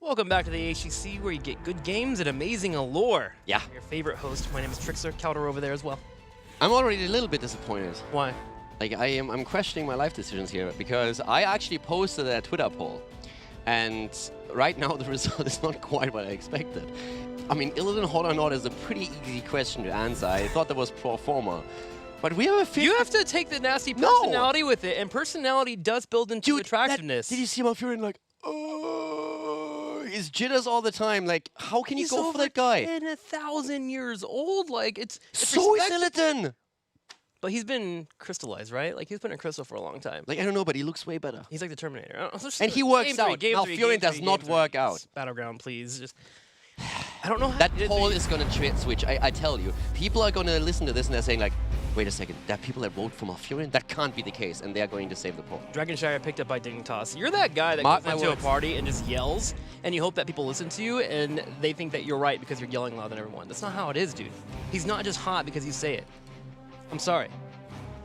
Welcome back to the HGC, where you get good games and amazing allure. Yeah. Your favorite host. My name is Trickster. Calder over there as well. I'm already a little bit disappointed. Why? Like I'm questioning my life decisions here because I actually posted a Twitter poll, and right now the result is not quite what I expected. I mean, Illidan Hot or Not is a pretty easy question to answer. I thought that was pro forma. But we have a You have to take the nasty personality with it, and personality does build into attractiveness. Did you see Malfurion like, oh, he's jitters all the time. Like, how can you go for that guy? He's over 1,000 years old. Like, it's so is Illidan. But he's been crystallized, right? Like, he's been a crystal for a long time. Like, I don't know, but he looks way better. He's like the Terminator. And he works out. Malfurion does not work out. Battleground, please. Just, I don't know how that poll is going to switch. I tell you. People are going to listen to this and they're saying, like, wait a second, there are people that vote for Malfurion? That can't be the case, and they're going to save the poll. Shire picked up by Dignitas. You're that guy that goes into a party and just yells, and you hope that people listen to you, and they think that you're right because you're yelling louder than everyone. That's not how it is, dude. He's not just hot because you say it. I'm sorry.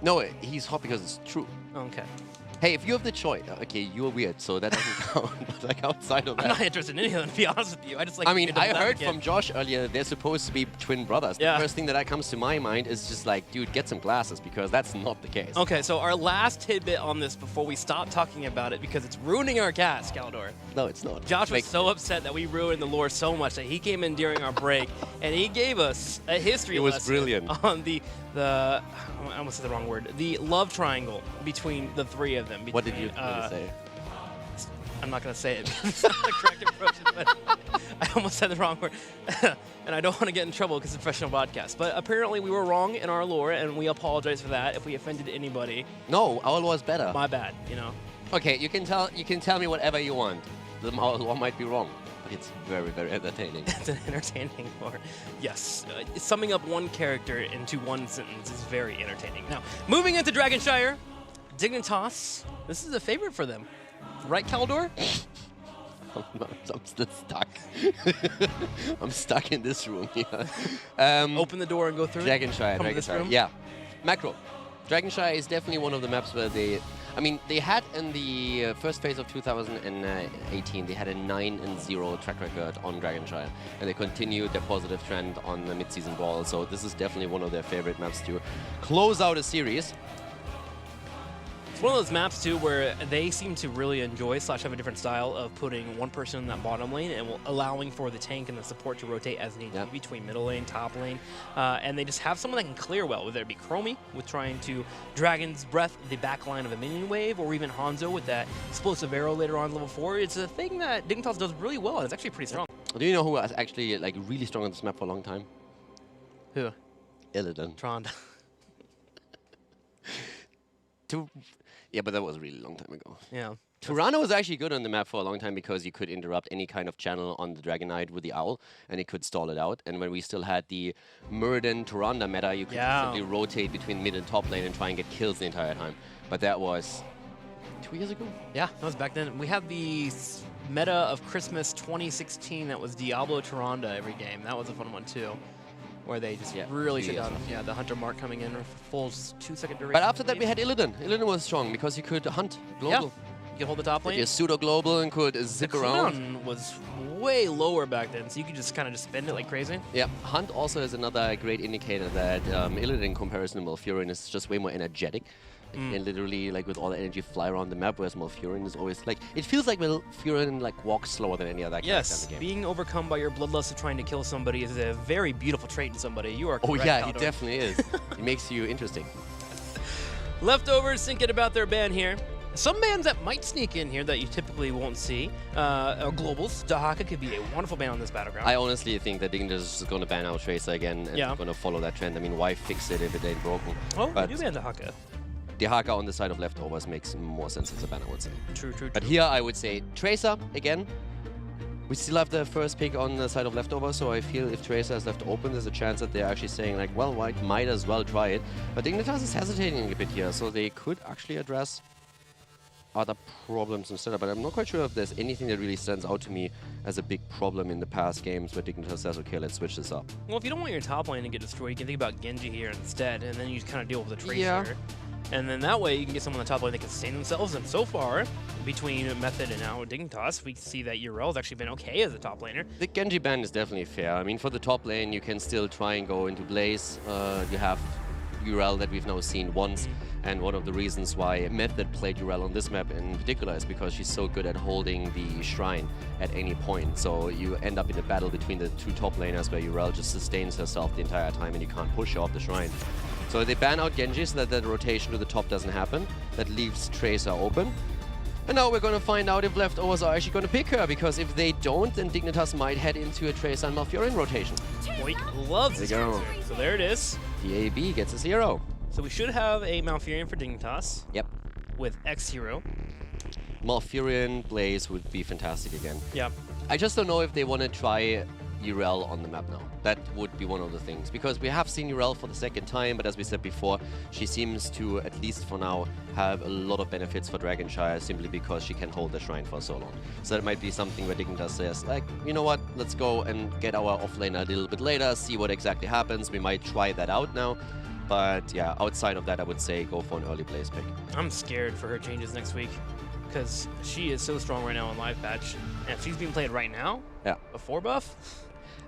No, he's hot because it's true. Okay. Hey, if you have the choice, okay, you're weird, so that doesn't count. But like outside of that, I'm not interested in any of them, to be honest with you. I just like. I mean, I heard from Josh earlier they're supposed to be twin brothers. Yeah. The first thing that comes to my mind is just like, dude, get some glasses, because that's not the case. Okay, so our last tidbit on this before we stop talking about it, because it's ruining our cast, Caldor. No, it's not. Josh was so upset that we ruined the lore so much that he came in during our break and he gave us a history lesson. It was brilliant. On the I almost said the wrong word. The love triangle between the three of them. What did you say? I'm not going to say it. It's not the correct approach, but I almost said the wrong word. And I don't want to get in trouble because it's a professional podcast. But apparently we were wrong in our lore, and we apologize for that if we offended anybody. No, our lore is better. My bad, you know. Okay, you can tell me whatever you want. Our lore might be wrong. It's very, very entertaining. It's an entertaining lore. Yes. Summing up one character into one sentence is very entertaining. Now, moving into Shire, Dignitas, this is a favorite for them. Right, Caldor? I'm still stuck. I'm stuck in this room here. Open the door and go through Shire. Yeah. Macro. Shire is definitely one of the maps where they had in the first phase of 2018, they had a 9-0 track record on Shire, and they continued their positive trend on the mid-season ball. So this is definitely one of their favorite maps to close out a series. It's one of those maps, too, where they seem to really enjoy / have a different style of putting one person in that bottom lane and allowing for the tank and the support to rotate as needed between middle lane, top lane. And they just have someone that can clear well, whether it be Chromie with trying to Dragon's Breath the back line of a minion wave, or even Hanzo with that explosive arrow later on level 4. It's a thing that Dignitas does really well, and it's actually pretty strong. Do you know who was actually like really strong on this map for a long time? Who? Illidan. Trond. Yeah, but that was a really long time ago. Yeah. Tirana was actually good on the map for a long time because you could interrupt any kind of channel on the Dragon Knight with the Owl, and it could stall it out. And when we still had the Muradin Tirana meta, you could simply rotate between mid and top lane and try and get kills the entire time. But that was 2 years ago? Yeah, that was back then. We had the meta of Christmas 2016 that was Diablo Tyrande every game. That was a fun one, too. Where they just really shut down the Hunter Mark coming in full 2-second duration. But after that we had Illidan. Illidan was strong because he could hunt global. You could hold the top lane. He pseudo-global and could zip around. Cooldown was way lower back then, so you could just kind of spend it like crazy. Yeah, Hunt also is another great indicator that Illidan in comparison to Malfurion is just way more energetic. And literally, like, with all the energy fly around the map, whereas Malfurion is always, like, it feels like Malfurion, like, walks slower than any other character in the game. Being overcome by your bloodlust of trying to kill somebody is a very beautiful trait in somebody. You are correct, yeah, he definitely is. It makes you interesting. Leftovers thinking about their ban here. Some bans that might sneak in here that you typically won't see are globals. Dahaka could be a wonderful ban on this battleground. I honestly think that Dignitas is just going to ban out Tracer again and going to follow that trend. I mean, why fix it if it ain't broken? Oh, but we do ban Dahaka. Dahaka on the side of leftovers makes more sense as a ban, I would say. True. But here I would say Tracer again. We still have the first pick on the side of leftovers, so I feel if Tracer is left open, there's a chance that they're actually saying, like, well, White might as well try it. But Dignitas is hesitating a bit here, so they could actually address other problems instead. But I'm not quite sure if there's anything that really stands out to me as a big problem in the past games where Dignitas says, okay, let's switch this up. Well, if you don't want your top lane to get destroyed, you can think about Genji here instead, and then you just kind of deal with the Tracer. And then that way you can get someone on the top lane that can sustain themselves. And so far, between Method and now Dignitas, we see that Urel's actually been okay as a top laner. The Genji ban is definitely fair. I mean, for the top lane, you can still try and go into Blaze. You have Urel that we've now seen once. And one of the reasons why Method played Urel on this map in particular is because she's so good at holding the shrine at any point. So you end up in a battle between the two top laners where Urel just sustains herself the entire time and you can't push her off the shrine. So they ban out Genji so that the rotation to the top doesn't happen. That leaves Tracer open. And now we're going to find out if leftovers are actually going to pick her, because if they don't, then Dignitas might head into a Tracer and Malfurion rotation. Boink loves this Tracer. So there it is. The AB gets a 0. So we should have a Malfurion for Dignitas. Yep. With X hero. Malfurion Blaze would be fantastic again. Yeah. I just don't know if they want to try Urel on the map now. That would be one of the things, because we have seen Urel for the second time, but as we said before, she seems to, at least for now, have a lot of benefits for Dragonshire simply because she can hold the shrine for so long. So that might be something where Dignitas says, like, you know what, let's go and get our offlane a little bit later, see what exactly happens. We might try that out now. But yeah, outside of that, I would say go for an early Blaze pick. I'm scared for her changes next week, because she is so strong right now on live patch. And if she's being played right now, before buff,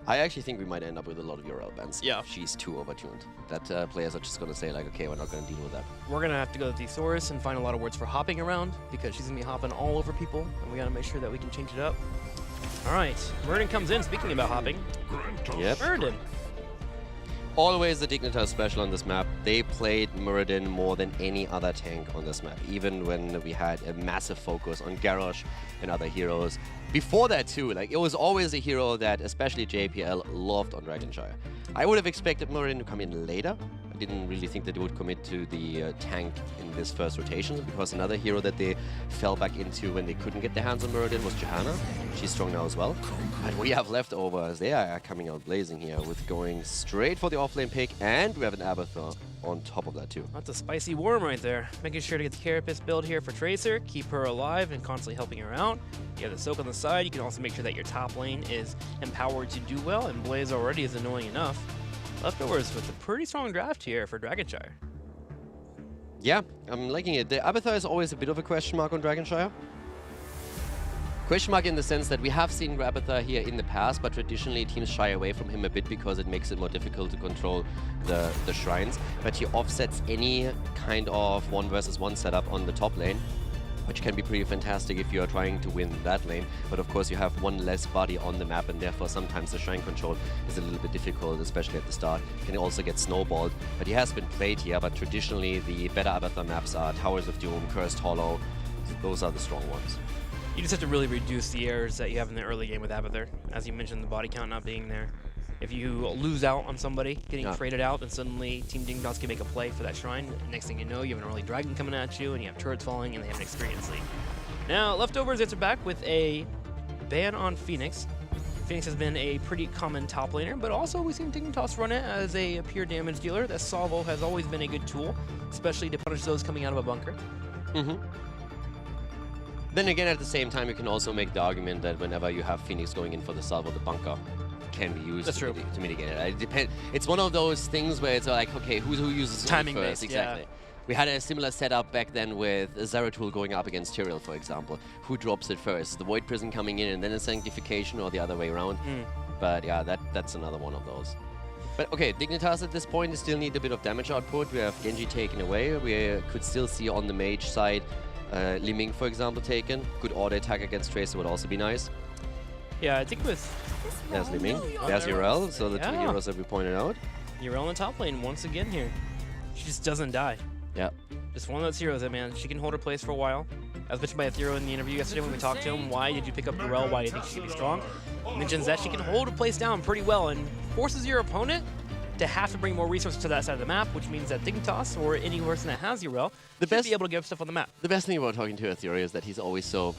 I actually think we might end up with a lot of Urel bans. Yeah. If she's too overtuned. That players are just going to say, like, okay, we're not going to deal with that. We're going to have to go to Thesaurus and find a lot of words for hopping around, because she's going to be hopping all over people, and we got to make sure that we can change it up. All right, Muradin comes in, speaking about hopping. Yep. Muradin. Always the Dignitas special on this map. They played Muradin more than any other tank on this map, even when we had a massive focus on Garrosh and other heroes. Before that too, like, it was always a hero that especially JPL loved on Dragonshire. I would have expected Muradin to come in later. I didn't really think that they would commit to the tank in this first rotation, because another hero that they fell back into when they couldn't get their hands on Muradin was Johanna. She's strong now as well. But we have leftovers. They are coming out blazing here with going straight for the offlane pick, and we have an Abathur on top of that too. That's a spicy worm right there. Making sure to get the Carapace build here for Tracer, keep her alive and constantly helping her out. You have the Soak on the side. You can also make sure that your top lane is empowered to do well, and Blaze already is annoying enough. Leftovers with a pretty strong draft here for Dragonshire. Yeah, I'm liking it. The Abathur is always a bit of a question mark on Dragonshire. Question mark in the sense that we have seen Abathur here in the past, but traditionally teams shy away from him a bit because it makes it more difficult to control the shrines. But he offsets any kind of 1 versus 1 setup on the top lane, which can be pretty fantastic if you are trying to win that lane. But of course you have one less body on the map, and therefore sometimes the shrine control is a little bit difficult, especially at the start. Can also get snowballed. But he has been played here, but traditionally the better Abathur maps are Towers of Doom, Cursed Hollow. Those are the strong ones. You just have to really reduce the errors that you have in the early game with Abathur. As you mentioned, the body count not being there. If you lose out on somebody getting traded out, then suddenly Team Dignitas can make a play for that shrine. And next thing you know, you have an early dragon coming at you, and you have turrets falling, and they have an experience lead. Now, Leftovers answer back with a ban on Phoenix. Phoenix has been a pretty common top laner, but also we've seen Dignitas run it as a pure damage dealer. That Salvo has always been a good tool, especially to punish those coming out of a bunker. Then again, at the same time, you can also make the argument that whenever you have Phoenix going in for the Salvo, the bunker can be used to mitigate it. It's one of those things where it's like, okay, who uses timing first? Based, exactly. Yeah. We had a similar setup back then with Zeratul going up against Tyrael, for example. Who drops it first? The Void Prison coming in and then a Sanctification, or the other way around? But yeah, that's another one of those. But okay, Dignitas at this point still need a bit of damage output. We have Genji taken away. We could still see on the mage side Liming, for example, taken. Good auto attack against Tracer would also be nice. Yeah, I think with... There's Liming. There's Urel, so the two heroes that we pointed out. Urel in the top lane once again here. She just doesn't die. Yeah. Just one of those heroes that, man, she can hold her place for a while. As mentioned by Ethereal in the interview yesterday when we talked to him, why did you pick up Urel? Why do you think she could be strong? He mentions that she can hold a place down pretty well and forces your opponent to have to bring more resources to that side of the map, which means that Dignitas or any person that has Urel should be able to get stuff on the map. The best thing about talking to Ethereal is that he's always so...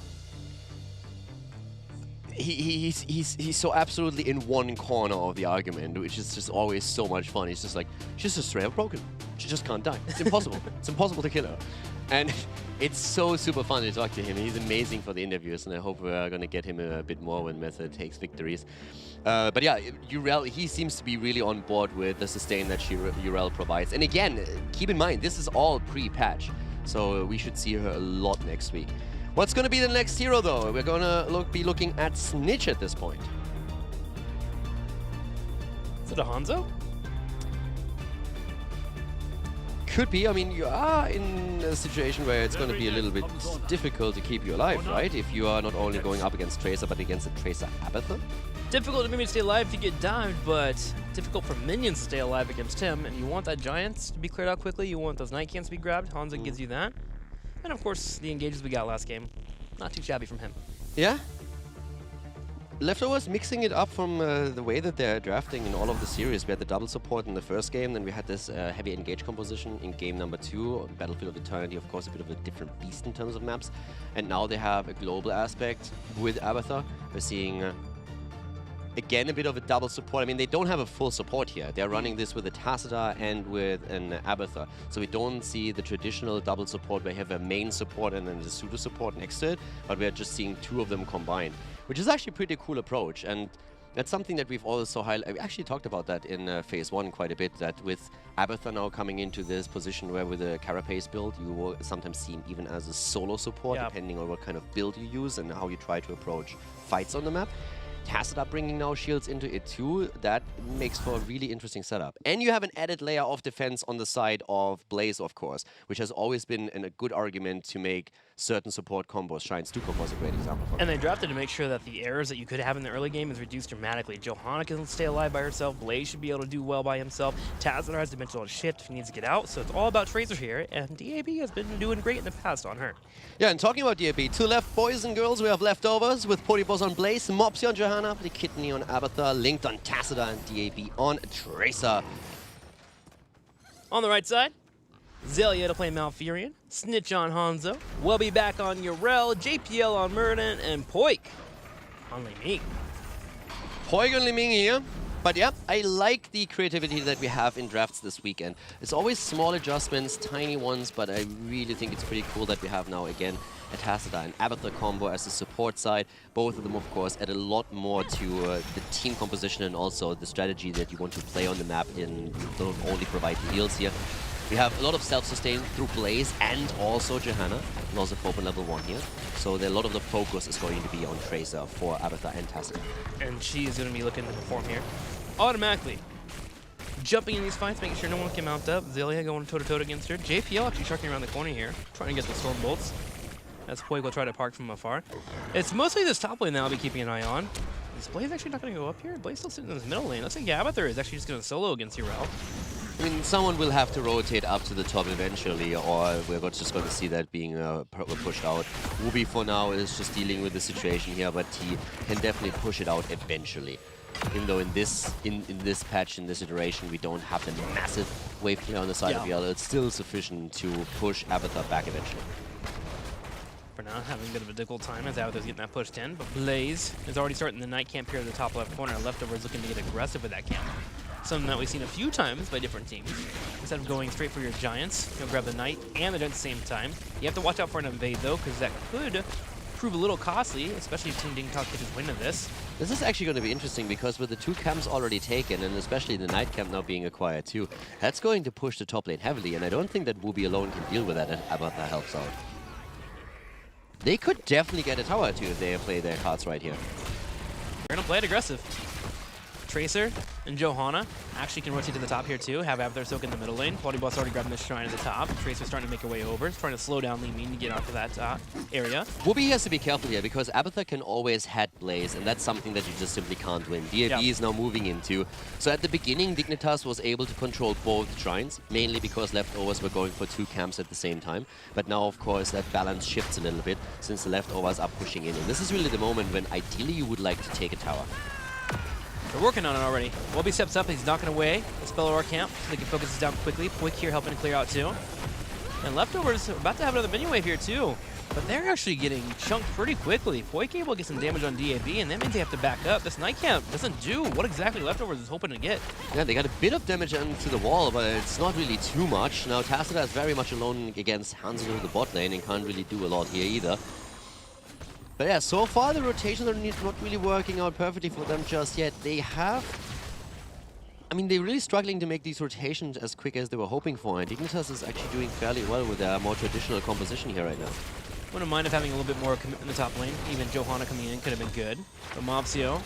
He's so absolutely in one corner of the argument, which is just always so much fun. He's just like, she's just straight up broken. She just can't die. It's impossible. It's impossible to kill her. And It's so super fun to talk to him. He's amazing for the interviews, and I hope we're going to get him a bit more when Method takes victories. But yeah, Urel, he seems to be really on board with the sustain that Urel provides. And again, keep in mind, this is all pre-patch, so we should see her a lot next week. What's going to be the next hero, though? We're going to be looking at Snitch at this point. Is it a Hanzo? Could be. I mean, you are in a situation where it's going to be a little bit difficult to keep you alive, right? If you are not only going up against Tracer, but against a Tracer Abathur. Difficult to maybe stay alive if you get dived, but difficult for minions to stay alive against him. And you want that Giants to be cleared out quickly. You want those Night Camps to be grabbed. Hanzo gives you that. And of course, the engages we got last game. Not too shabby from him. Yeah. Leftovers mixing it up from the way that they're drafting in all of the series. We had the double support in the first game, then we had this heavy engage composition in game number 2. Battlefield of Eternity, of course, a bit of a different beast in terms of maps. And now they have a global aspect with Abathur. We're seeing, again, a bit of a double support. I mean, they don't have a full support here. They're running this with a Tacita and with an Abathur. So we don't see the traditional double support where you have a main support and then the pseudo support next to it, but we're just seeing 2 of them combined, which is actually a pretty cool approach. And that's something that we've also highlighted. We actually talked about that in Phase 1 quite a bit, that with Abathur now coming into this position where with a Carapace build, you will sometimes see him even as a solo support, depending on what kind of build you use and how you try to approach fights on the map. Tacita bringing now shields into it too. That makes for a really interesting setup. And you have an added layer of defense on the side of Blaze, of course, which has always been a good argument to make certain support combos. Shine's 2 combo is a great example for And they drafted to make sure that the errors that you could have in the early game is reduced dramatically. Johanna can stay alive by herself. Blaze should be able to do well by himself. Tacita has dimensional shift if he needs to get out. So it's all about Tracer here. And DAB has been doing great in the past on her. Yeah, and talking about DAB, 2 left, boys and girls, we have leftovers with Podibos on Blaze, Mopsy on Johanna, the Kidney on Abathur, Linked on Tacita, and DAB on Tracer. On the right side, Zelia to play Malfurion, Snitch on Hanzo, We'll Be Back on Urel, JPL on Muradin, and Poik on Li Ming. Poik on Li Ming here. But yeah, I like the creativity that we have in drafts this weekend. It's always small adjustments, tiny ones, but I really think it's pretty cool that we have now again a Tacita and Abathur combo as the support side. Both of them, of course, add a lot more to the team composition and also the strategy that you want to play on the map. In don't only provide heals here. We have a lot of self-sustain through Blaze and also Johanna, and also open level 1 here. So a lot of the focus is going to be on Tracer for Abathur and Tacita. And she is going to be looking to perform here. Automatically jumping in these fights, making sure no one can mount up. Zelia going toe-to-toe against her. JPL actually sharking around the corner here, trying to get the Storm Bolts. As Poik will try to park from afar. It's mostly this top lane that I'll be keeping an eye on. Is Blaze actually not going to go up here? Blaze still sitting in this middle lane. Looks like Abathur is actually just going to solo against Urel. I mean, someone will have to rotate up to the top eventually, or we're just going to see that being pushed out. Wubi for now is just dealing with the situation here, but he can definitely push it out eventually. Even though in this patch, in this iteration, we don't have the massive wave clear on the side of Yellow, it's still sufficient to push Abathur back eventually. For now, having a bit of a difficult time as Abathur's getting that pushed in, but Blaze is already starting the Night Camp here in the top left corner. Leftovers looking to get aggressive with that camp. Something that we've seen a few times by different teams. Instead of going straight for your Giants, you'll grab the Knight and the Giant at the same time. You have to watch out for an invade though, because that could prove a little costly, especially if Team Dignitas catches wind of this. This is actually going to be interesting because with the 2 camps already taken, and especially the Night Camp now being acquired too, that's going to push the top lane heavily, and I don't think that Wubi alone can deal with that, and Abathur helps out. They could definitely get a tower too if they play their cards right here. We're going to play it aggressive. Tracer and Johanna actually can rotate to the top here too. Have Abathur soak in the middle lane. Bodyboss already grabbing the shrine at the top. Tracer's starting to make her way over. He's trying to slow down Li Ming to get out to that area. Wubi has to be careful here because Abathur can always head Blaze, and that's something that you just simply can't win. DAB is now moving into. So at the beginning, Dignitas was able to control both shrines, mainly because leftovers were going for 2 camps at the same time. But now, of course, that balance shifts a little bit since the leftovers are pushing in. And this is really the moment when ideally you would like to take a tower. They're working on it already. Wobby steps up, he's knocking away the Spell camp so they can focus this down quickly. Poik here helping to clear out too. And leftovers about to have another minion wave here too. But they're actually getting chunked pretty quickly. Poik able to get some damage on DAB, and that means they have to back up. This Night Camp doesn't do what exactly Leftovers is hoping to get. Yeah, they got a bit of damage onto the wall, but it's not really too much. Now, Tacita is very much alone against Hanzo in the bot lane and can't really do a lot here either. But yeah, so far the rotations are not really working out perfectly for them just yet. They have... I mean, they're really struggling to make these rotations as quick as they were hoping for, and Dignitas is actually doing fairly well with their more traditional composition here right now. Wouldn't mind if having a little bit more commitment in the top lane. Even Johanna coming in could have been good. But Mopsio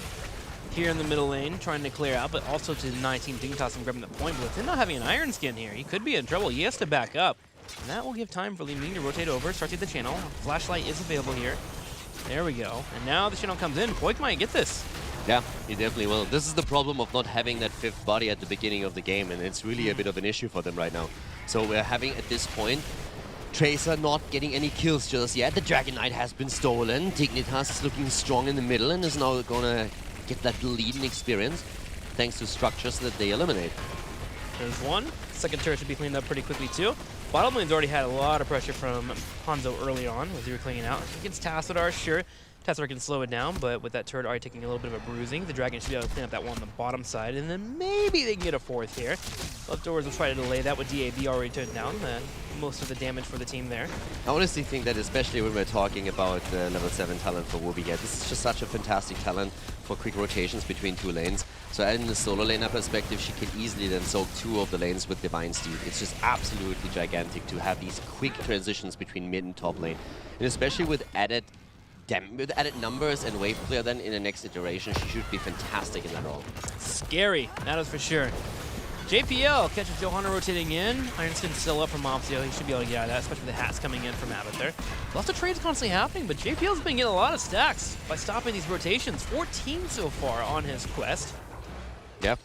here in the middle lane trying to clear out, but also to deny Team Dignitas from grabbing the point. But with him not having an Iron Skin here, he could be in trouble. He has to back up. And that will give time for Li Ming to rotate over, start to the channel. Flashlight is available here. There we go. And now the channel comes in. Poik might get this. Yeah, he definitely will. This is the problem of not having that fifth body at the beginning of the game, and it's really a bit of an issue for them right now. So we're having, at this point, Tracer not getting any kills just yet. The Dragon Knight has been stolen. Dignitas is looking strong in the middle and is now gonna get that lead and experience thanks to structures that they eliminate. There's one. Second turret should be cleaned up pretty quickly too. Bottom lane's already had a lot of pressure from Hanzo early on as they were cleaning out. Against Tassadar, sure. Tassadar can slow it down, but with that turret already taking a little bit of a bruising, the Dragon should be able to clean up that one on the bottom side, and then maybe they can get a fourth here. Leftovers will try to delay that with DAB already turned down. Most of the damage for the team there. I honestly think that especially when we're talking about the level 7 talent for Wubi, this is just such a fantastic talent for quick rotations between two lanes. So in the solo laner perspective, she can easily then soak two of the lanes with Divine Steed. It's just absolutely gigantic to have these quick transitions between mid and top lane. And especially with added numbers and wave clear then in the next iteration, she should be fantastic in that role. Scary, that is for sure. JPL catches Johanna rotating in. Iron Skin's still up from Mopsio. He should be able to get out of that, especially with the hats coming in from Abbott there. Lots of trades constantly happening, but JPL's been getting a lot of stacks by stopping these rotations. 14 so far on his quest. Yeah.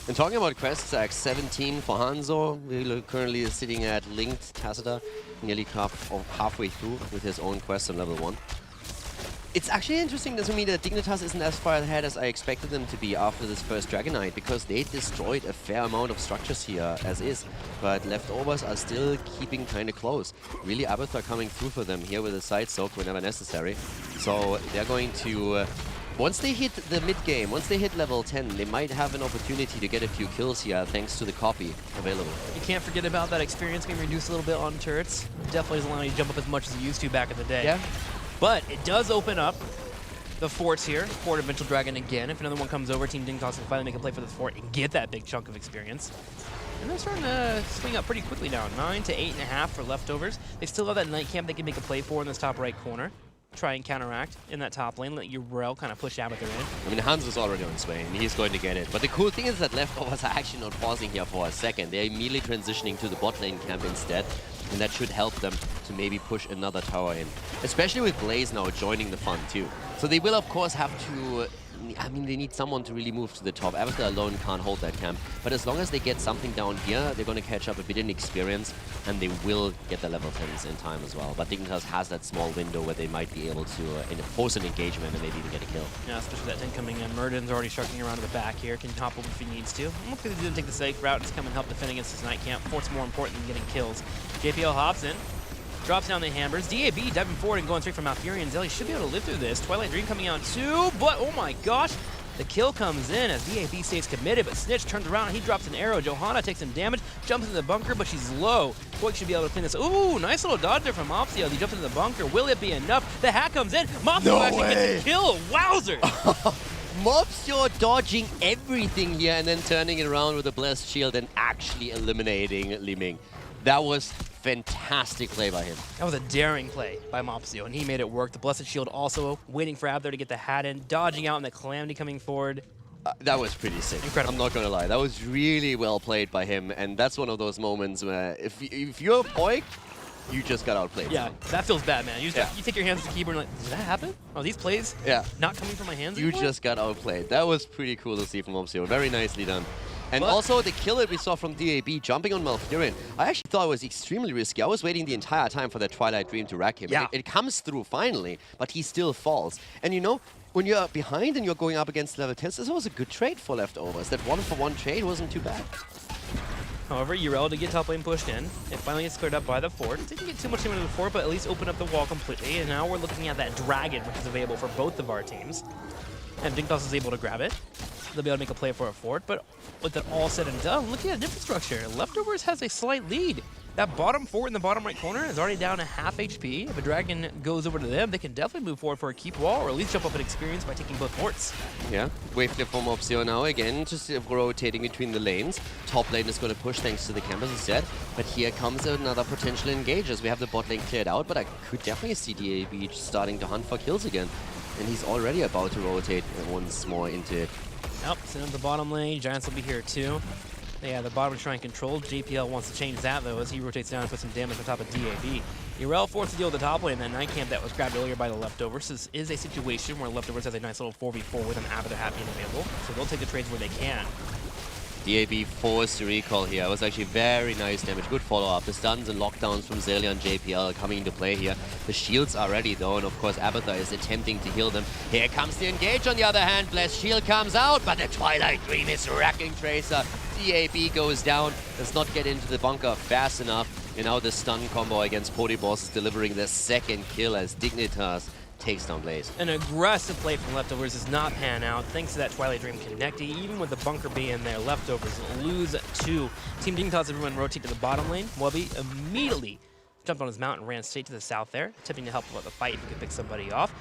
And talking about quest stacks, 17 for Hanzo. We're currently sitting at linked Tacita, nearly halfway through with his own quest on level 1. It's actually interesting to me that Dignitas isn't as far ahead as I expected them to be after this first Dragon Knight, because they destroyed a fair amount of structures here as is, but Leftovers are still keeping kind of close. Really, Abathar coming through for them here with a side soak whenever necessary. So they're going to, once they hit the mid-game, once they hit level 10, they might have an opportunity to get a few kills here thanks to the copy available. You can't forget about that experience being reduced a little bit on turrets. It definitely doesn't allow you to jump up as much as you used to back in the day. Yeah. But it does open up the forts here. Fort of Eventual Dragon again. If another one comes over, Team Dignitas can finally make a play for this fort and get that big chunk of experience. And they're starting to swing up pretty quickly now. 9 to 8.5 for Leftovers. They still have that Night Camp they can make a play for in this top right corner. Try and counteract in that top lane. Let Urel kind of push Abathar in. I mean, Hans is already on Swain. He's going to get it. But the cool thing is that Leftovers are actually not pausing here for a second. They're immediately transitioning to the bot lane camp instead. And that should help them to maybe push another tower in. Especially with Blaze now joining the fun too. So they will of course have to... I mean, they need someone to really move to the top. Abathar alone can't hold that camp. But as long as they get something down here, they're going to catch up a bit in experience, and they will get the level 10s in time as well. But Dignitas has that small window where they might be able to force an engagement and maybe even get a kill. Yeah, especially that 10 coming in. Muradin's already sharking around to the back here. Can hop over if he needs to. Hopefully they didn't take the safe route and just come and help defend against this Night Camp. Fort's more important than getting kills. JPL hops in. Drops down the hammers. DAB diving forward and going straight for Malfurion. Zelly should be able to live through this. Twilight Dream coming out too, but oh my gosh. The kill comes in as DAB stays committed, but Snitch turns around and he drops an arrow. Johanna takes some damage, jumps into the bunker, but she's low. Poik should be able to clean this. Ooh, nice little dodge there from Mopsio. He jumps into the bunker. Will it be enough? The hack comes in. Mopsio actually gets the kill. Wowzer! Mopsio dodging everything here and then turning it around with a blessed shield and actually eliminating Li Ming. That was fantastic play by him. That was a daring play by Mopsio, and he made it work. The Blessed Shield also waiting for Abathar to get the hat in, dodging out, and the Calamity coming forward. That was pretty sick. Incredible. I'm not going to lie. That was really well played by him, and that's one of those moments where if you're a Poik, you just got outplayed. Yeah, that feels bad, man. You take your hands to the keyboard and like, did that happen? Are these plays not coming from my hands You anymore? just got outplayed. That was pretty cool to see from Mopsio. Very nicely done. And also the kill that we saw from DAB jumping on Malfurion, I actually thought it was extremely risky. I was waiting the entire time for that Twilight Dream to rack him. Yeah. It comes through finally, but he still falls. And you know, when you're behind and you're going up against level 10s, this was a good trade for Leftovers. That one-for-one trade wasn't too bad. However, Urel to get top lane pushed in. It finally gets cleared up by the fort. Didn't get too much damage to the fort, but at least open up the wall completely. And now we're looking at that dragon, which is available for both of our teams. And Dignitas is able to grab it. They'll be able to make a play for a fort, but with it all said and done, looking at infrastructure, Leftovers has a slight lead. That bottom fort in the bottom right corner is already down to half HP. If a dragon goes over to them, they can definitely move forward for a keep wall, or at least jump up in experience by taking both forts. Yeah, wave clear from Opsio now again, just rotating between the lanes. Top lane is going to push thanks to the campus instead, but here comes another potential engage as we have the bot lane cleared out, but I could definitely see DAB starting to hunt for kills again. And he's already about to rotate once more into it. Yep, send him the bottom lane. Giants will be here too. Yeah, the bottom shrine controlled. JPL wants to change that though as he rotates down and puts some damage on top of DAB. Urel forced to deal with the top lane, that night camp that was grabbed earlier by the Leftovers. This is a situation where Leftovers has a nice little 4v4 with an Avatar hat being available, so they'll take the trades where they can. DAB forced to recall here. It was actually very nice damage. Good follow-up. The stuns and lockdowns from Zelia and JPL coming into play here. The shields are ready though, and of course Abathar is attempting to heal them. Here comes the engage on the other hand. Blessed Shield comes out, but the Twilight Dream is racking Tracer. DAB goes down, does not get into the bunker fast enough. And now the stun combo against Podyboss is delivering their second kill as Dignitas takes down Blaze. An aggressive play from Leftovers does not pan out thanks to that Twilight Dream connecting. Even with the bunker being there, Leftovers lose 2. Team Dignitas, everyone rotate to the bottom lane. Wubby immediately jumped on his mount and ran straight to the south there, attempting to help with the fight if he could pick somebody off.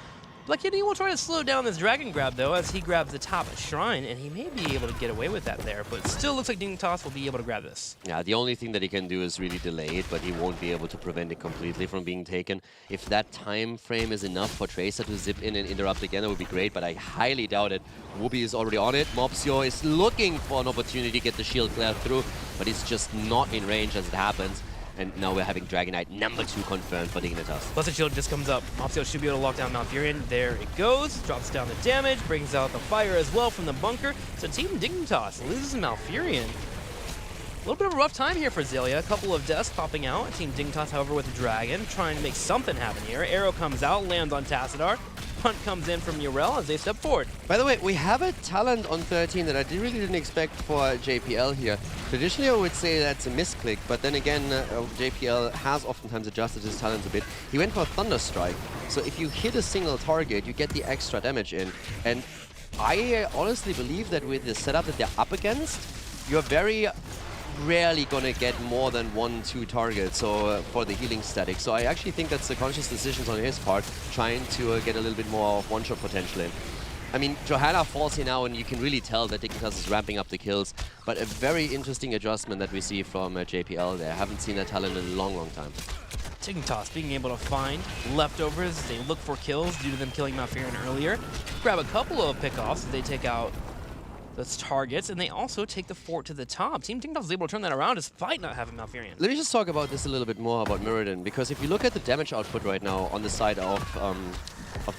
Black Kitty will try to slow down this dragon grab though as he grabs the top shrine, and he may be able to get away with that there, but still looks like Dignitas will be able to grab this. Yeah, the only thing that he can do is really delay it, but he won't be able to prevent it completely from being taken. If that time frame is enough for Tracer to zip in and interrupt again, that would be great, but I highly doubt it. Wubby is already on it. Mopsio is looking for an opportunity to get the shield cleared through, but he's just not in range as it happens. And now we're having Dragonite number 2 confirmed for Dignitas. Blessed Shield just comes up. Mopsio should be able to lock down Malfurion. There it goes. Drops down the damage. Brings out the fire as well from the bunker. So Team Dignitas loses Malfurion. A little bit of a rough time here for Zelia. A couple of deaths popping out. Team Dignitas, however, with the Dragon, trying to make something happen here. Arrow comes out, lands on Tassadar. Punt comes in from Urel as they step forward. By the way, we have a talent on 13 that I really didn't expect for JPL here. Traditionally, I would say that's a misclick, but then again, JPL has oftentimes adjusted his talents a bit. He went for Thunderstrike, so if you hit a single target, you get the extra damage in. And I honestly believe that with the setup that they're up against, you're very rarely gonna get more than 1-2 targets for the healing static. So I actually think that's the conscious decisions on his part, trying to get a little bit more of one-shot potential in. I mean, Johanna falls here now, and you can really tell that Dignitas is ramping up the kills, but a very interesting adjustment that we see from JPL there. I haven't seen that talent in a long time. Dignitas being able to find Leftovers. They look for kills due to them killing Malfurion earlier. Grab a couple of pickoffs as they take out those targets, and they also take the fort to the top. Team Dignitas is able to turn that around despite not having Malfurion. Let me just talk about this a little bit more about Muradin, because if you look at the damage output right now on the side of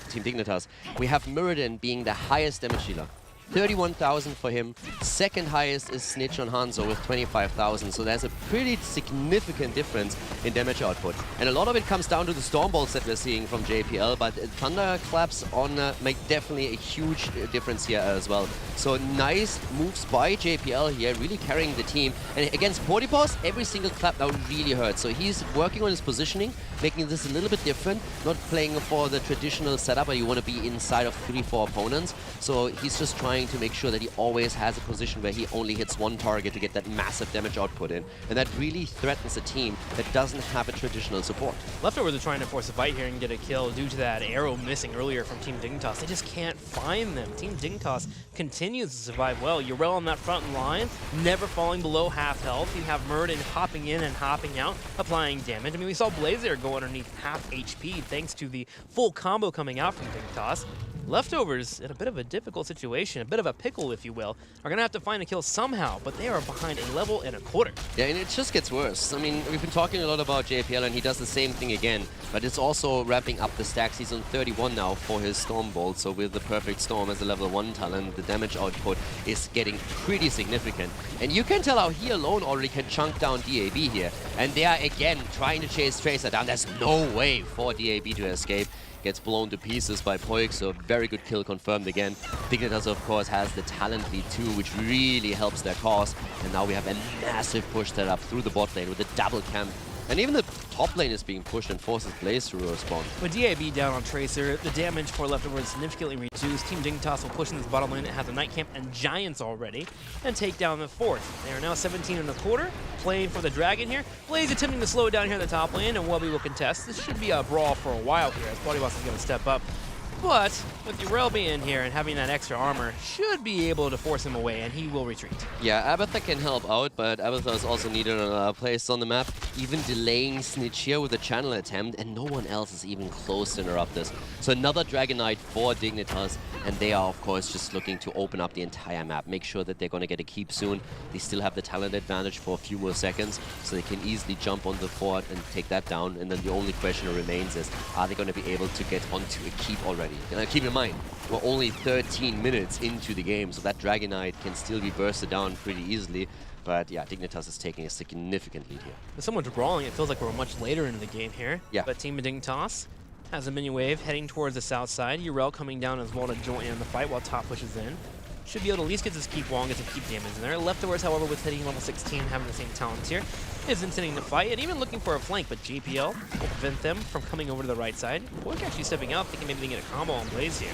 Team Dignitas, we have Muradin being the highest damage dealer. 31,000 for him. Second highest is Snitch on Hanzo with 25,000. So there's a pretty significant difference in damage output. And a lot of it comes down to the Storm Bolts that we're seeing from JPL, but Thunderclaps on make definitely a huge difference here as well. So nice moves by JPL here, really carrying the team. And against Podyboss, every single clap now really hurts. So he's working on his positioning, making this a little bit different, not playing for the traditional setup where you want to be inside of 3-4 opponents. So he's just trying to make sure that he always has a position where he only hits one target to get that massive damage output in. And that really threatens a team that doesn't have a traditional support. Leftovers are trying to force a fight here and get a kill due to that arrow missing earlier from Team Dignitas. They just can't find them. Team Dignitas continues to survive well. Urel on that front line, never falling below half health. You have Muradin hopping in and hopping out, applying damage. I mean, we saw Blazer go underneath half HP thanks to the full combo coming out from Dignitas. Leftovers in a bit of a difficult situation, a bit of a pickle, if you will, are going to have to find a kill somehow, but they are behind a level and a quarter. Yeah, and it just gets worse. I mean, we've been talking a lot about JPL, and he does the same thing again, but it's also ramping up the stacks. He's on 31 now for his Storm Bolt, so with the Perfect Storm as a level 1 talent, the damage output is getting pretty significant. And you can tell how he alone already can chunk down DAB here. And they are, again, trying to chase Tracer down. There's no way for DAB to escape. gets blown to pieces by Poik, so very good kill confirmed again. Dignitas, of course, has the talent lead too, which really helps their cause. And now we have a massive push set up through the bot lane with a double camp. And even the top lane is being pushed and forces Blaze to respond. With DAB down on Tracer, the damage for Leftover is significantly reduced. Team Dignitas will push in this bottom lane. It has a Night Camp and Giants already, and take down the fourth. They are now 17.25, playing for the Dragon here. Blaze attempting to slow it down here in the top lane, and Wubby will contest. This should be a brawl for a while here, as Bodyboss is going to step up. But with Urel being here and having that extra armor, should be able to force him away, and he will retreat. Yeah, Abathur can help out, but Abathur is also needed on a place on the map, even delaying Snitch here with a channel attempt, and no one else is even close to interrupt this. So another Dragon Knight for Dignitas, and they are, of course, just looking to open up the entire map, make sure that they're going to get a keep soon. They still have the talent advantage for a few more seconds, so they can easily jump on the fort and take that down, and then the only question that remains is, are they going to be able to get onto a keep already? And keep in mind, we're only 13 minutes into the game, so that Dragon Knight can still be bursted down pretty easily. But yeah, Dignitas is taking a significant lead here. With so much brawling, it feels like we're much later into the game here. Yeah. But Team Dignitas has a mini wave heading towards the south side. Urel coming down as well to join in the fight while top pushes in. Should be able to at least get this keep wall, get some keep damage in there. Leftovers, however, with hitting level 16, having the same talents here, is intending to fight and even looking for a flank, but JPL will prevent them from coming over to the right side. Poik actually stepping out, thinking maybe they can get a combo on Blaze here.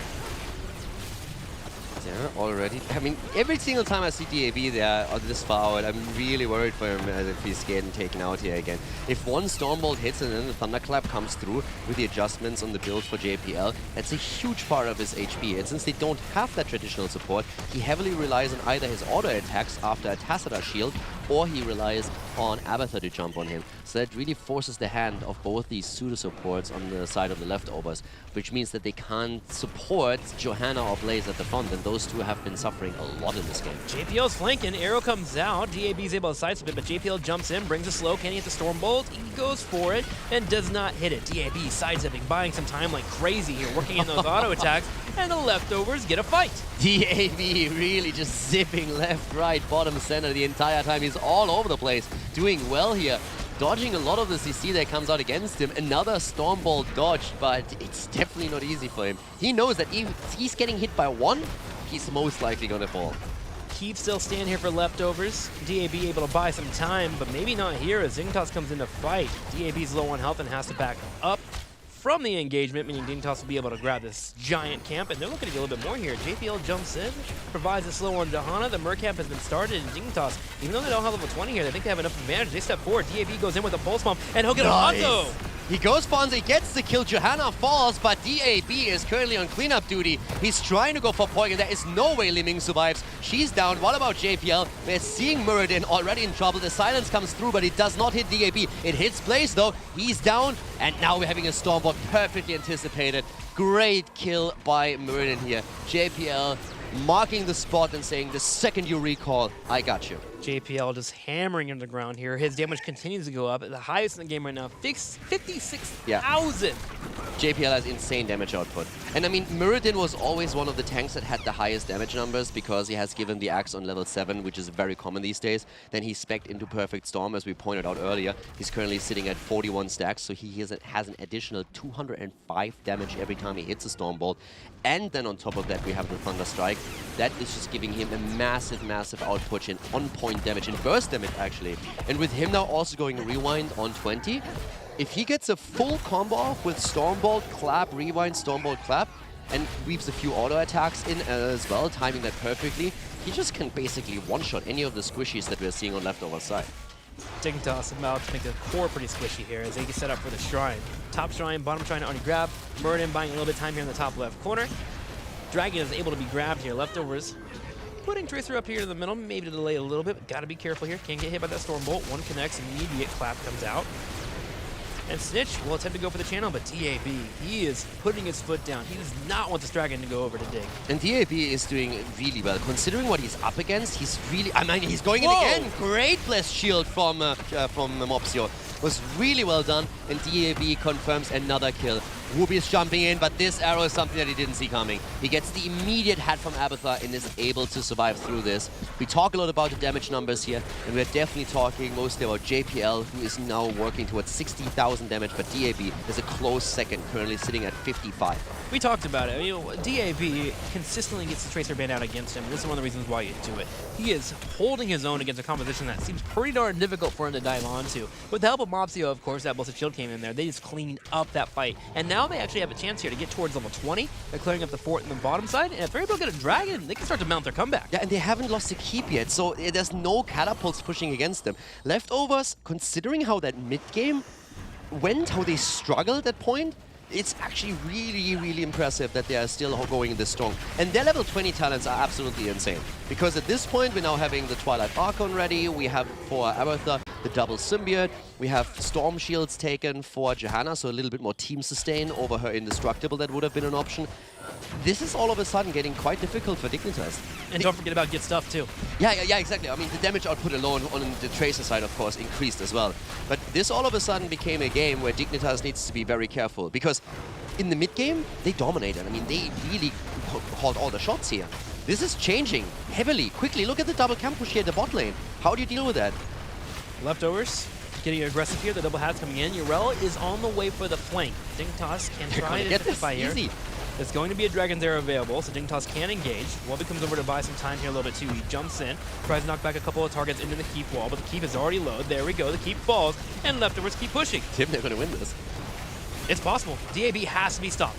Yeah, already. I mean, every single time I see DAB there this far out, I'm really worried for him if he's getting taken out here again. If one Stormbolt hits and then the Thunderclap comes through with the adjustments on the build for JPL, that's a huge part of his HP. And since they don't have that traditional support, he heavily relies on either his auto attacks after a Tacita shield, or he relies on Abathur to jump on him. So that really forces the hand of both these pseudo-supports on the side of the Leftovers, which means that they can't support Johanna or Blaze at the front, and those two have been suffering a lot in this game. JPL's flanking, arrow comes out, DAB's able to sidestep it, but JPL jumps in, brings a slow, can he hit the Stormbolt? He goes for it, and does not hit it. DAB sidestepping, buying some time like crazy here, working in those auto attacks, and the Leftovers get a fight. DAB really just zipping left, right, bottom, center the entire time. He's all over the place, doing well here. Dodging a lot of the CC that comes out against him. Another Stormbolt dodge, but it's definitely not easy for him. He knows that if he's getting hit by one, he's most likely going to fall. Keep still stand here for Leftovers. DAB able to buy some time, but maybe not here as Dignitas comes in to fight. DAB's low on health and has to back up from the engagement, meaning Dignitas will be able to grab this giant camp, and they're looking to get a little bit more here. JPL jumps in, provides a slow on Johanna. The Mer camp has been started, and Dignitas, even though they don't have level 20 here, they think they have enough advantage. They step forward. DAB goes in with a pulse bomb, and he'll get an auto. He goes for it, he gets the kill, Johanna falls, but DAB is currently on cleanup duty. He's trying to go for Poik, and there is no way Liming survives. She's down. What about JPL? We're seeing Muradin already in trouble. The silence comes through, but it does not hit DAB. It hits Blaze, though. He's down, and now we're having a Stormbolt perfectly anticipated. Great kill by Muradin here. JPL marking the spot and saying, the second you recall, I got you. JPL just hammering into the ground here. His damage continues to go up. The highest in the game right now, 56,000. Yeah. JPL has insane damage output. And I mean, Muradin was always one of the tanks that had the highest damage numbers because he has given the axe on level 7, which is very common these days. Then he specced into Perfect Storm, as we pointed out earlier. He's currently sitting at 41 stacks, so he has an additional 205 damage every time he hits a Stormbolt. And then on top of that, we have the Thunder Strike. That is just giving him a massive, massive output in on-point damage, in burst damage, actually. And with him now also going Rewind on 20, if he gets a full combo off with Stormbolt, Clap, Rewind, Stormbolt, Clap, and weaves a few auto attacks in as well, timing that perfectly, he just can basically one-shot any of the squishies that we're seeing on Leftover side. Dignitas about to make the core pretty squishy here as they get set up for the Shrine. Top Shrine, bottom Shrine already grabbed. Muradin buying a little bit of time here in the top left corner. Dragon is able to be grabbed here. Leftovers putting Tracer up here in the middle, maybe to delay a little bit, but gotta be careful here. Can't get hit by that Stormbolt. One connects, immediate clap comes out. And Snitch will attempt to go for the channel, but DAB, he is putting his foot down. He does not want this Dragon to go over to Dig. And DAB is doing really well. Considering what he's up against, he's really... I mean, he's going in again. Great blessed shield from Mopsio. Was really well done, and DAB confirms another kill. Whoopi is jumping in, but this arrow is something that he didn't see coming. He gets the immediate hat from Abathar and is able to survive through this. We talk a lot about the damage numbers here, and we're definitely talking mostly about JPL, who is now working towards 60,000 damage, but DAB is a close second, currently sitting at 55. We talked about it. DAB consistently gets the Tracer banned out against him. This is one of the reasons why you do it. He is holding his own against a composition that seems pretty darn difficult for him to dive onto. With the help of Mopsio, of course, that Ballistic Shield came in there. They just cleaned up that fight. And now they actually have a chance here to get towards level 20. They're clearing up the fort in the bottom side. And if they're able to get a dragon, they can start to mount their comeback. Yeah, and they haven't lost the keep yet, so there's no catapults pushing against them. Leftovers, considering how that mid-game went, how they struggled at point, it's actually really, really impressive that they are still going this strong. And their level 20 talents are absolutely insane. Because at this point, we're now having the Twilight Archon ready. We have for Abathar the double symbiote. We have Storm Shields taken for Johanna, so a little bit more team sustain over her Indestructible. That would have been an option. This is all of a sudden getting quite difficult for Dignitas. And don't forget about Get Stuff too. Yeah, exactly. I mean, the damage output alone on the Tracer side, of course, increased as well. But this all of a sudden became a game where Dignitas needs to be very careful. Because in the mid-game, they dominated. I mean, they really called all the shots here. This is changing heavily, quickly. Look at the double camp push here at the bot lane. How do you deal with that? Leftovers getting aggressive here. The double hats coming in. Urel is on the way for the flank. Dignitas can try to get this simplify here. easy. There's going to be a Dragon there available, so Dignitas can engage. Wubby comes over to buy some time here a little bit too. He jumps in, tries to knock back a couple of targets into the keep wall, but the keep is already low. There we go, the keep falls, and Leftovers keep pushing. Tim, they're going to win this. It's possible. DAB has to be stopped.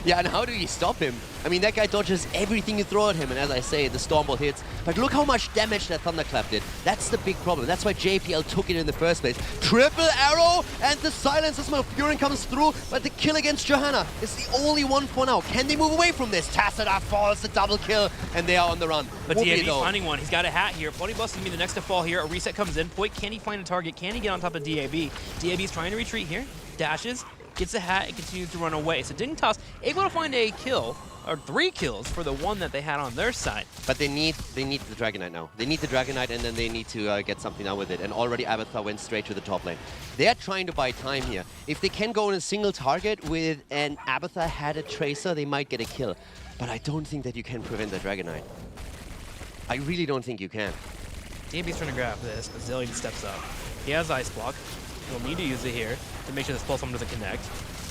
Yeah, and how do you stop him? I mean, that guy dodges everything you throw at him, and as I say, the Stormbolt hits. But look how much damage that Thunderclap did. That's the big problem. That's why JPL took it in the first place. Triple arrow, and the Silence's Fury comes through, but the kill against Johanna is the only one for now. Can they move away from this? Tassadar falls, the double kill, and they are on the run. But DAB's finding one. He's got a hat here. Bloody Bust is going to be the next to fall here. A reset comes in. Point, can he find a target? Can he get on top of DAB? DAB's trying to retreat here. Dashes. Gets a hat and continues to run away. So Dignitas able to find a kill, or 3 kills for the one that they had on their side. But they need the Dragon Knight now. They need the Dragon Knight, and then they need to get something done with it. And already Abathar went straight to the top lane. They are trying to buy time here. If they can go on a single target with an Abathar had a Tracer, they might get a kill. But I don't think that you can prevent the Dragon Knight. I really don't think you can. DAB's trying to grab this, but Zillion steps up. He has Ice Block. He'll need to use it here to make sure this Pulse Bomb doesn't connect.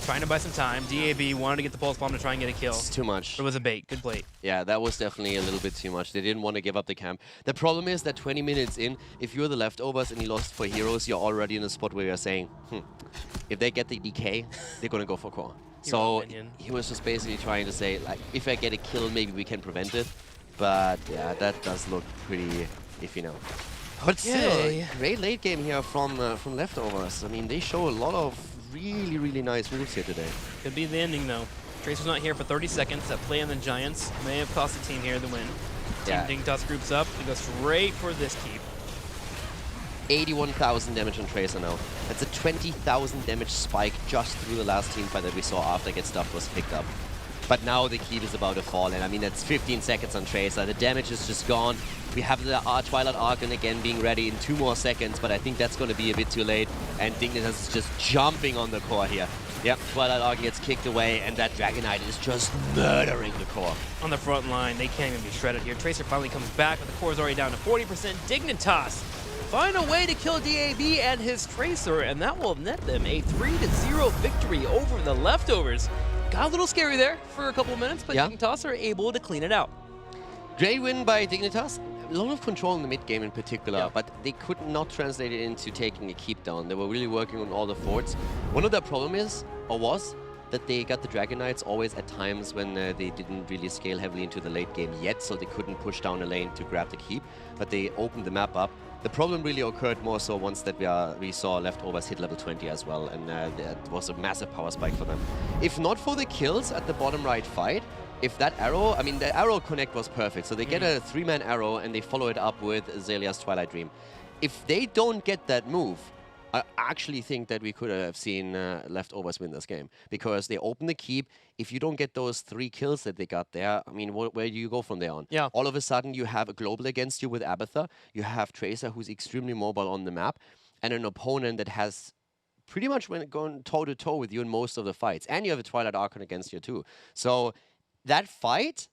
Trying to buy some time. DAB wanted to get the Pulse Bomb to try and get a kill. It's too much. It was a bait. Good play. Yeah, that was definitely a little bit too much. They didn't want to give up the camp. The problem is that 20 minutes in, if you're the Leftovers and you lost for heroes, you're already in a spot where you're saying, if they get the DK, they're going to go for core. So he was just basically trying to say, like, if I get a kill, maybe we can prevent it. But yeah, that does look pretty iffy now. But still, great late game here from Leftovers. I mean, they show a lot of really, really nice moves here today. Could be the ending, though. Tracer's not here for 30 seconds. That play on the Giants may have cost the team here the win. Team Dignitas groups up and goes straight for this keep. 81,000 damage on Tracer now. That's a 20,000 damage spike just through the last team fight that we saw after Get Stuff was picked up. But now the keep is about to fall, and I mean, that's 15 seconds on Tracer. The damage is just gone. We have the Twilight Archon again being ready in 2 more seconds, but I think that's going to be a bit too late. And Dignitas is just jumping on the core here. Yep, Twilight Archon gets kicked away, and that Dragon Knight is just murdering the core. On the front line, they can't even be shredded here. Tracer finally comes back, but the core is already down to 40%. Dignitas find a way to kill DAB and his Tracer, and that will net them a 3-0 victory over the Leftovers. Got a little scary there for a couple of minutes, but Dignitas are able to clean it out. Great win by Dignitas. A lot of control in the mid game in particular, but they could not translate it into taking a keep down. They were really working on all the forts. One of their problem was that they got the Dragon Knights always at times when they didn't really scale heavily into the late game yet, so they couldn't push down a lane to grab the keep, but they opened the map up. The problem really occurred more so once that we saw Leftovers hit level 20 as well, and that was a massive power spike for them. If not for the kills at the bottom right fight, if that arrow, I mean, the arrow connect was perfect, so they get a 3-man arrow and they follow it up with Zelia's Twilight Dream. If they don't get that move, I actually think that we could have seen Leftovers win this game, because they open the keep. If you don't get those 3 kills that they got there, I mean, where do you go from there on? Yeah. All of a sudden, you have a global against you with Abathar. You have Tracer, who's extremely mobile on the map, and an opponent that has pretty much went going toe to toe with you in most of the fights, and you have a Twilight Archon against you too. So that fight,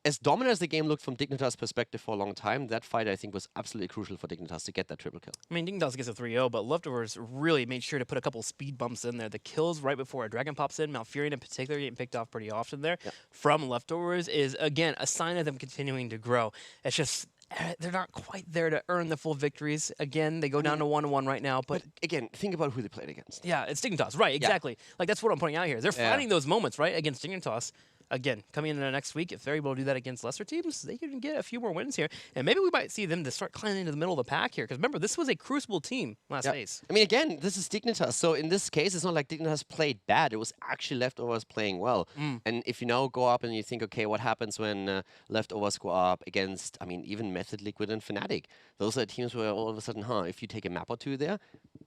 as dominant as the game looked from Dignitas' perspective for a long time, that fight I think was absolutely crucial for Dignitas to get that triple kill. I mean, Dignitas gets a 3-0, but Leftovers really made sure to put a couple speed bumps in there. The kills right before a Dragon pops in, Malfurion in particular getting picked off pretty often there from Leftovers is, again, a sign of them continuing to grow. It's just they're not quite there to earn the full victories. Again, they go down to 1-1 right now. But again, think about who they played against. Yeah, it's Dignitas. Right, exactly. Like, that's what I'm pointing out here. They're finding those moments, right, against Dignitas. Again, coming into the next week, if they're able to do that against lesser teams, they can get a few more wins here. And maybe we might see them to start climbing into the middle of the pack here. Because remember, this was a crucible team last phase. I mean, again, this is Dignitas. So in this case, it's not like Dignitas played bad. It was actually Leftovers playing well. And if you now go up and you think, okay, what happens when Leftovers go up against, I mean, even Method, Liquid, and Fnatic? Those are teams where all of a sudden, if you take a map or two there,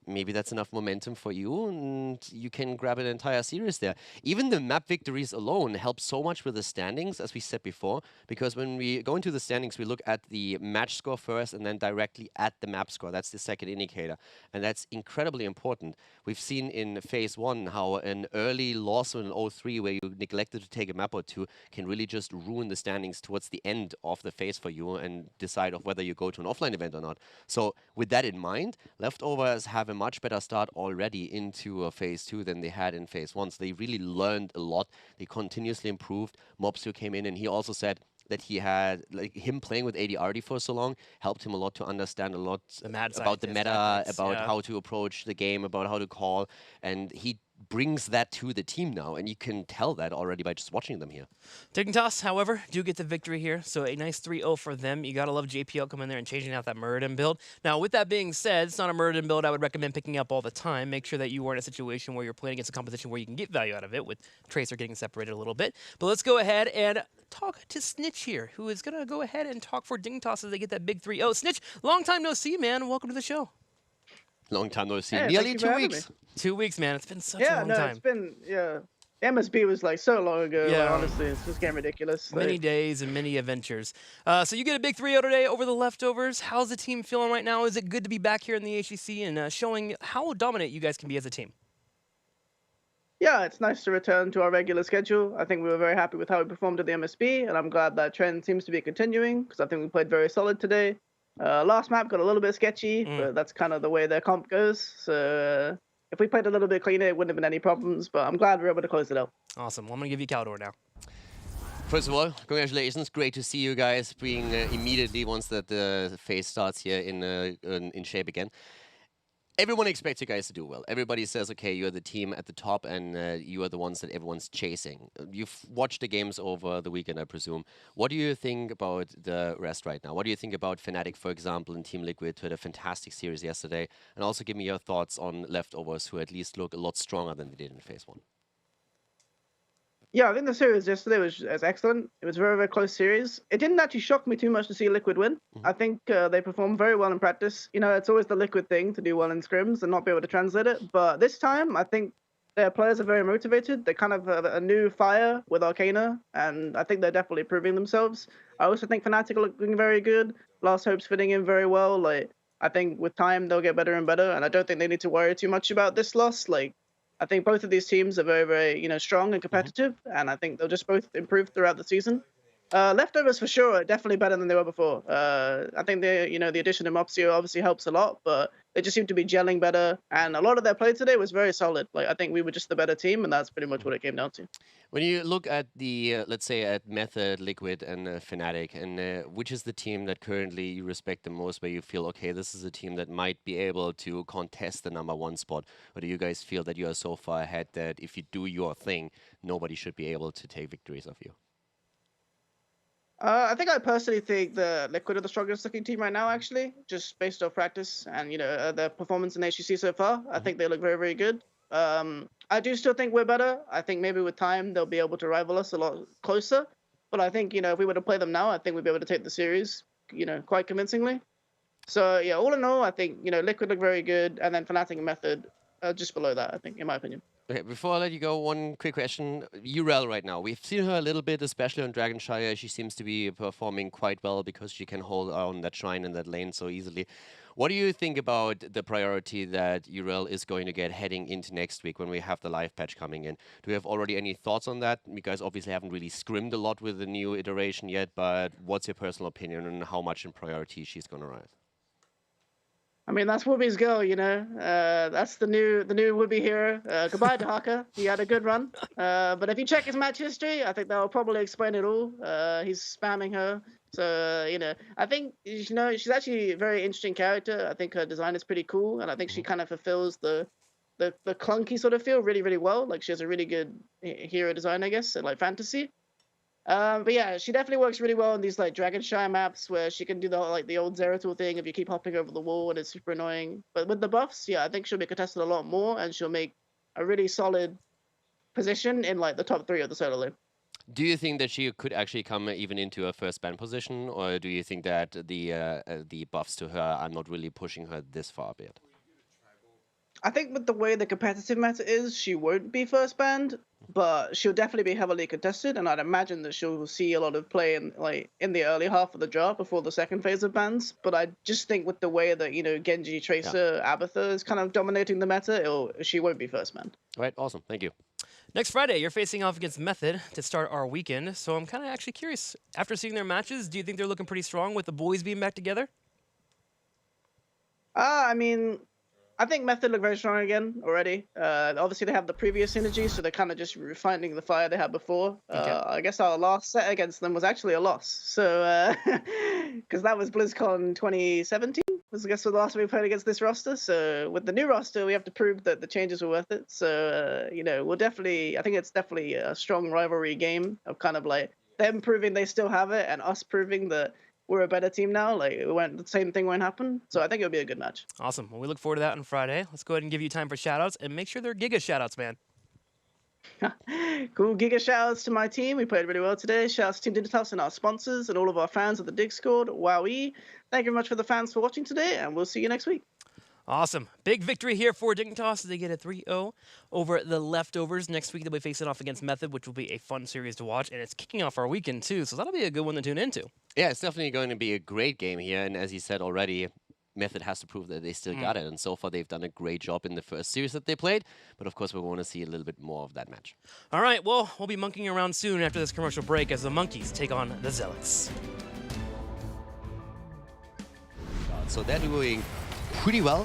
maybe that's enough momentum for you, and you can grab an entire series there. Even the map victories alone help so much with the standings, as we said before, because when we go into the standings, we look at the match score first and then directly at the map score. That's the second indicator, and that's incredibly important. We've seen in phase 1 how an early loss in 0-3 where you neglected to take a map or two can really just ruin the standings towards the end of the phase for you and decide of whether you go to an offline event or not. So with that in mind, Leftovers have a much better start already into phase 2 than they had in phase 1. So they really learned a lot. They continuously improved. Mobster came in and he also said that he had, like, him playing with ADRD for so long helped him a lot to understand a lot about the meta, about how to approach the game, about how to call, and he brings that to the team now, and you can tell that already by just watching them here. Dignitas, however, do get the victory here, so a nice 3-0 for them. You gotta love JPL coming in there and changing out that Muradin build. Now, with that being said, it's not a Muradin build I would recommend picking up all the time. Make sure that you are in a situation where you're playing against a competition where you can get value out of it, with Tracer getting separated a little bit. But let's go ahead and talk to Snitch here, who is gonna go ahead and talk for Dignitas as they get that big 3-0. Snitch, long time no see, man. Welcome to the show. Long time no see. Hey, Nearly 2 weeks. 2 weeks, man. It's been such a long time. It's been, MSB was like so long ago. Yeah. Like, honestly, it's just getting ridiculous. Many days and many adventures. So you get a big 3-0 today over the Leftovers. How's the team feeling right now? Is it good to be back here in the HGC and showing how dominant you guys can be as a team? Yeah, it's nice to return to our regular schedule. I think we were very happy with how we performed at the MSB, and I'm glad that trend seems to be continuing because I think we played very solid today. Last map got a little bit sketchy, but that's kind of the way their comp goes. So if we played a little bit cleaner, it wouldn't have been any problems, but I'm glad we were able to close it out. Awesome. Well, I'm going to give you Caldor now. First of all, congratulations. Great to see you guys being immediately, once that the phase starts here, in shape again. Everyone expects you guys to do well. Everybody says, okay, you're the team at the top, and you are the ones that everyone's chasing. You've watched the games over the weekend, I presume. What do you think about the rest right now? What do you think about Fnatic, for example, and Team Liquid, who had a fantastic series yesterday? And also give me your thoughts on Leftovers, who at least look a lot stronger than they did in phase 1. Yeah, I think the series yesterday was excellent. It was a very, very close series. It didn't actually shock me too much to see Liquid win. I think they performed very well in practice. You know, it's always the Liquid thing to do well in scrims and not be able to translate it. But this time, I think their players are very motivated. They kind of have a new fire with Arcana, and I think they're definitely proving themselves. I also think Fnatic are looking very good. Last Hope's fitting in very well. Like, I think with time, they'll get better and better, and I don't think they need to worry too much about this loss. Like, I think both of these teams are very, very, strong and competitive, and I think they'll just both improve throughout the season. Leftovers for sure are definitely better than they were before. I think the addition of Mopsio obviously helps a lot, but they just seem to be gelling better, and a lot of their play today was very solid. Like, I think we were just the better team, and that's pretty much what it came down to. When you look at the, let's say, at Method, Liquid, and Fnatic, and which is the team that currently you respect the most, where you feel, okay, this is a team that might be able to contest the #1 spot? Or do you guys feel that you are so far ahead that if you do your thing, nobody should be able to take victories of you? I think I personally think the Liquid are the strongest looking team right now, actually, just based off practice and, their performance in HGC so far. I think they look very, very good. I do still think we're better. I think maybe with time, they'll be able to rival us a lot closer. But I think, if we were to play them now, I think we'd be able to take the series, quite convincingly. So, yeah, all in all, I think, Liquid look very good. And then Fnatic and Method, just below that, I think, in my opinion. Okay, before I let you go, one quick question. Urel right now. We've seen her a little bit, especially on Dragon Shire. She seems to be performing quite well because she can hold on that shrine and that lane so easily. What do you think about the priority that Urel is going to get heading into next week when we have the live patch coming in? Do you have already any thoughts on that? You guys obviously haven't really scrimmed a lot with the new iteration yet, but what's your personal opinion on how much in priority she's going to rise? I mean, that's Whoopi's girl, you know. That's the new Whoopi hero. Goodbye, Dahaka. He had a good run. But if you check his match history, I think that will probably explain it all. He's spamming her. So, you know, I think, you know, she's actually a very interesting character. I think her design is pretty cool. And I think she kind of fulfills the clunky sort of feel really, really well. Like, she has a really good hero design, I guess, and like fantasy. But yeah, she definitely works really well in these like Dragon Shire maps where she can do the old Zeratul thing if you keep hopping over the wall and it's super annoying. But with the buffs, yeah, I think she'll be contested a lot more and she'll make a really solid position in like the top 3 of the solo lane. Do you think that she could actually come even into a first ban position, or do you think that the buffs to her are not really pushing her this far yet? I think with the way the competitive meta is, she won't be first banned, but she'll definitely be heavily contested, and I'd imagine that she'll see a lot of play in the early half of the draft before the second phase of bans. But I just think with the way that, you know, Genji, Tracer, Abathur is kind of dominating the meta, she won't be first banned. All right, awesome, thank you. Next Friday, you're facing off against Method to start our weekend, so I'm kind of actually curious. After seeing their matches, do you think they're looking pretty strong with the boys being back together? I mean, I think Method look very strong again already. Obviously, they have the previous synergy, so they're kind of just refining the fire they had before. Okay. I guess our last set against them was actually a loss. So, because that was BlizzCon 2017, was I guess the last time we played against this roster. So, with the new roster, we have to prove that the changes were worth it. So, you know, I think it's definitely a strong rivalry game of kind of like them proving they still have it and us proving that we're a better team now. Like, the same thing won't happen. So I think it'll be a good match. Awesome. Well, we look forward to that on Friday. Let's go ahead and give you time for shoutouts and make sure they're Giga shoutouts, man. Cool. Giga shoutouts to my team. We played really well today. Shoutouts to Team Dignitas and our sponsors and all of our fans of the Discord. Wowee. Thank you very much for the fans for watching today, and we'll see you next week. Awesome. Big victory here for Dignitas as they get a 3-0 over the Leftovers. Next week, they'll be facing off against Method, which will be a fun series to watch, and it's kicking off our weekend, too, so that'll be a good one to tune into. Yeah, it's definitely going to be a great game here, and as you said already, Method has to prove that they still got it, and so far they've done a great job in the first series that they played, but of course we want to see a little bit more of that match. All right, well, we'll be monkeying around soon after this commercial break as the Monkeys take on the Zealots. So they're doing pretty well.